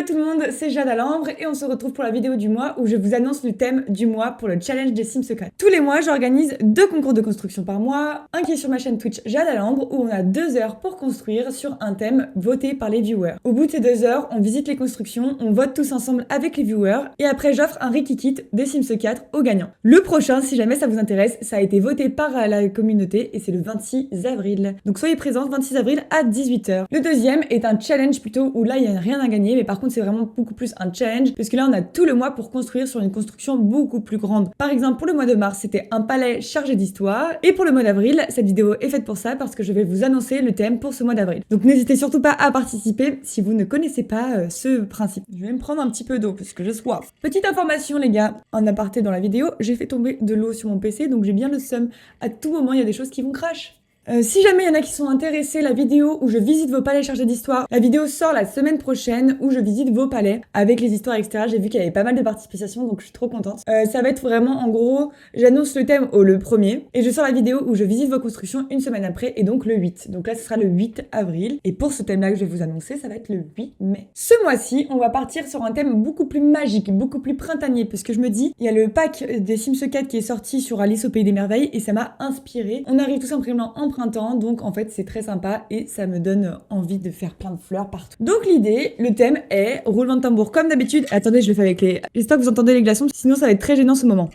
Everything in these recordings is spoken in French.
tout le monde, c'est Jade à l'Ambre et on se retrouve pour la vidéo du mois où je vous annonce le thème du mois pour le challenge des Sims 4. Tous les mois, j'organise 2 concours de construction par mois, un qui est sur ma chaîne Twitch Jade à l'Ambre où on a 2 heures pour construire sur un thème voté par les viewers. Au bout de ces 2 heures, on visite les constructions, on vote tous ensemble avec les viewers et après j'offre un Ricky Kit des Sims 4 aux gagnants. Le prochain, si jamais ça vous intéresse, ça a été voté par la communauté et c'est le 26 avril. Donc soyez présents 26 avril à 18h. Le deuxième est un challenge plutôt où là il n'y a rien à gagner, mais par contre c'est vraiment beaucoup plus un challenge parce que là on a tout le mois pour construire sur une construction beaucoup plus grande. Par exemple pour le mois de mars c'était un palais chargé d'histoire et pour le mois d'avril cette vidéo est faite pour ça parce que je vais vous annoncer le thème pour ce mois d'avril. Donc n'hésitez surtout pas à participer si vous ne connaissez pas ce principe. Je vais me prendre un petit peu d'eau parce que j'ai soif. Petite information les gars, en aparté dans la vidéo, j'ai fait tomber de l'eau sur mon PC donc j'ai bien le seum. À tout moment il y a des choses qui vont crash. Si jamais il y en a qui sont intéressés, la vidéo où je visite vos palais chargés d'histoire, la vidéo sort la semaine prochaine où je visite vos palais avec les histoires, etc. J'ai vu qu'il y avait pas mal de participations, donc je suis trop contente. Ça va être vraiment, en gros, j'annonce le thème le 1er et je sors la vidéo où je visite vos constructions une semaine après et donc le 8. Donc là, ce sera le 8 avril. Et pour ce thème-là que je vais vous annoncer, ça va être le 8 mai. Ce mois-ci, on va partir sur un thème beaucoup plus magique, beaucoup plus printanier, parce que je me dis, il y a le pack des Sims 4 qui est sorti sur Alice au Pays des Merveilles et ça m'a inspiré. On arrive tout simplement en printemps, donc en fait c'est très sympa et ça me donne envie de faire plein de fleurs partout. Donc l'idée, le thème est roulement de tambour comme d'habitude. Attendez, je le fais avec les... J'espère que vous entendez les glaçons, sinon ça va être très gênant ce moment.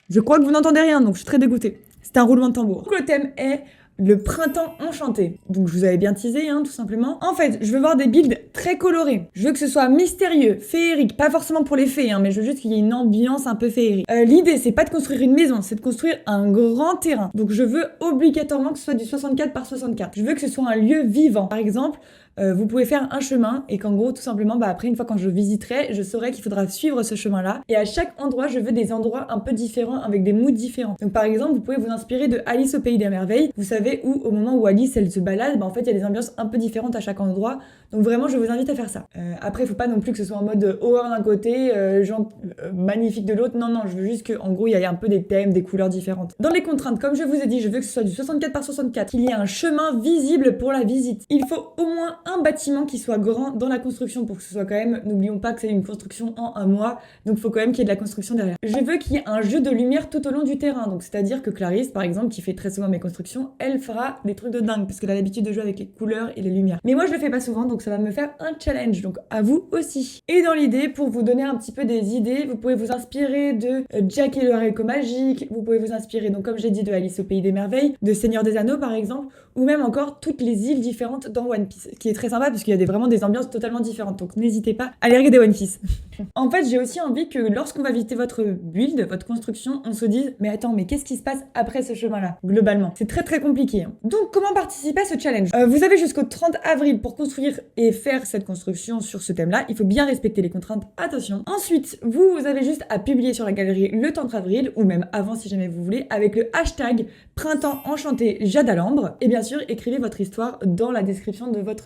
Je crois que vous n'entendez rien, donc je suis très dégoûtée. C'est un roulement de tambour. Donc le thème est le printemps enchanté. Donc je vous avais bien teasé, hein, tout simplement. En fait, je veux voir des builds très colorés. Je veux que ce soit mystérieux, féerique, pas forcément pour les fées, hein, mais je veux juste qu'il y ait une ambiance un peu féerique. L'idée, c'est pas de construire une maison, c'est de construire un grand terrain. Donc je veux obligatoirement que ce soit du 64 par 64. Je veux que ce soit un lieu vivant. Par exemple, vous pouvez faire un chemin et qu'en gros, tout simplement, après, une fois quand je visiterai, je saurai qu'il faudra suivre ce chemin-là. Et à chaque endroit, je veux des endroits un peu différents avec des moods différents. Donc par exemple, vous pouvez vous inspirer de Alice au Pays des Merveilles. Vous savez où, au moment où Alice, elle se balade, en fait, il y a des ambiances un peu différentes à chaque endroit. Donc vraiment, je vous invite à faire ça. Après, il faut pas non plus que ce soit en mode horreur d'un côté, magnifique de l'autre. Non, non, je veux juste qu'en gros, il y ait un peu des thèmes, des couleurs différentes. Dans les contraintes, comme je vous ai dit, je veux que ce soit du 64 par 64, qu'il y ait un chemin visible pour la visite. Il faut au moins un bâtiment qui soit grand dans la construction pour que ce soit quand même, n'oublions pas que c'est une construction en un mois, donc il faut quand même qu'il y ait de la construction derrière. Je veux qu'il y ait un jeu de lumière tout au long du terrain, donc c'est-à-dire que Clarisse, par exemple, qui fait très souvent mes constructions, elle fera des trucs de dingue, parce qu'elle a l'habitude de jouer avec les couleurs et les lumières. Mais moi, je le fais pas souvent, donc ça va me faire un challenge, donc à vous aussi. Et dans l'idée, pour vous donner un petit peu des idées, vous pouvez vous inspirer de Jack et le haricot magique, vous pouvez vous inspirer, donc comme j'ai dit, de Alice au Pays des Merveilles, de Seigneur des Anneaux, par exemple, ou même encore toutes les îles différentes dans One Piece, qui est très sympa parce qu'il y a vraiment des ambiances totalement différentes, donc n'hésitez pas à aller regarder One Piece. En fait, j'ai aussi envie que lorsqu'on va visiter votre build, votre construction, on se dise mais attends, mais qu'est-ce qui se passe après ce chemin-là, globalement? C'est très très compliqué. Hein. Donc comment participer à ce challenge? Vous avez jusqu'au 30 avril pour construire et faire cette construction sur ce thème-là. Il faut bien respecter les contraintes, attention. Ensuite, vous avez juste à publier sur la galerie le 30 avril, ou même avant si jamais vous voulez, avec le hashtag Printemps Enchanté Jade à l'Ambre. Et bien sûr, écrivez votre histoire dans la description de votre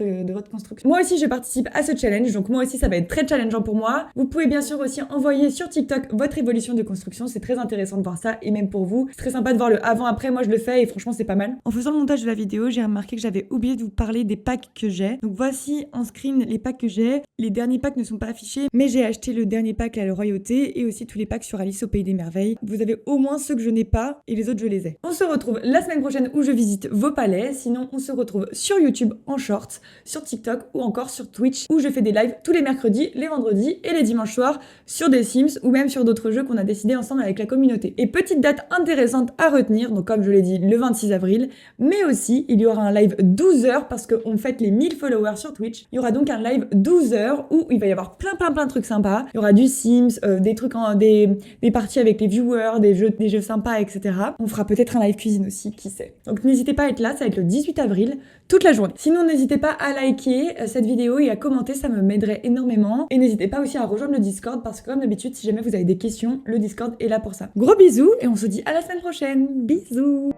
construction. Moi aussi, je participe à ce challenge, donc moi aussi, ça va être très challengeant pour moi. Vous pouvez bien sûr aussi envoyer sur TikTok votre évolution de construction, c'est très intéressant de voir ça, et même pour vous, c'est très sympa de voir le avant-après, moi je le fais, et franchement, c'est pas mal. En faisant le montage de la vidéo, j'ai remarqué que j'avais oublié de vous parler des packs que j'ai. Donc voici en screen les packs que j'ai. Les derniers packs ne sont pas affichés, mais j'ai acheté le dernier pack à la Royauté, et aussi tous les packs sur Alice au Pays des Merveilles. Vous avez au moins ceux que je n'ai pas, et les autres, je les ai. On se retrouve la semaine prochaine où je visite vos palais, sinon on se retrouve sur YouTube en short, sur TikTok ou encore sur Twitch où je fais des lives tous les mercredis, les vendredis et les dimanches soirs sur des Sims ou même sur d'autres jeux qu'on a décidé ensemble avec la communauté. Et petite date intéressante à retenir, donc comme je l'ai dit, le 26 avril, mais aussi il y aura un live 12 heures parce qu'on fête les 1000 followers sur Twitch. Il y aura donc un live 12 heures où il va y avoir plein de trucs sympas. Il y aura du Sims, des trucs des parties avec les viewers, des jeux sympas, etc. On fera peut-être un live cuisine aussi, qui sait. Donc n'hésitez pas à être là, ça va être le 18 avril, toute la journée. Sinon, n'hésitez pas à liker cette vidéo et à commenter, ça me m'aiderait énormément. Et n'hésitez pas aussi à rejoindre le Discord parce que comme d'habitude, si jamais vous avez des questions, le Discord est là pour ça. Gros bisous et on se dit à la semaine prochaine. Bisous!